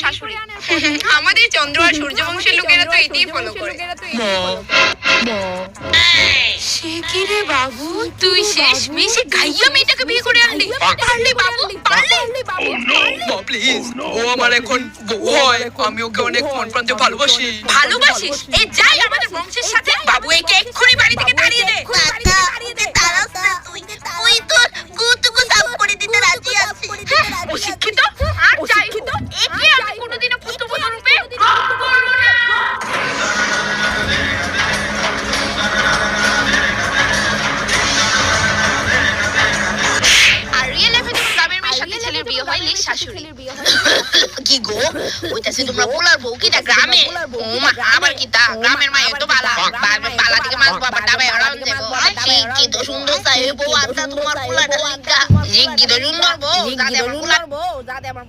শাশুড়ি। আমাদের চন্দ্র আর সূর্যবংশের লোকেরা তো এটাই ফলো করে। সে কি রে বাবু, তুই শেষ মেশে গাইয়া মেয়েটাকে বিয়ে করে আনলি? পারলি বাবু, পারলি? মা প্লিজ, ও আমার এখন বউ হয়, আমি ওকে অনেক মন প্রাণে ভালোবাসি। ভালোবাসিস? এই যাই আমাদের বংশের সাথে। বাবু একে এক্ষুনি বাড়ি থেকে তাড়িয়ে দে। অশিক্ষিত আর যাই হোক, একে আমি কোনোদিনও পুত্রবধূ রূপে গ্রহণ করব না। আর রিয়েল লাইফে যখন গ্রামের মেয়ের সাথে ছেলের বিয়ে হয় লিস শাশুড়ি। কি গো ওইটাছে তোমরা বলার বউ কিটা গ্রামে? ও মা আবার কিটা গ্রামের মায়ে তো বালা বালা থেকে মাছ বাবা ডাবে আরাম দেব। কি তো সুন্দর সাইবে বউ আনতা তোমার পোলাটা লিগা। কি তো সুন্দর বউ যাতে আমার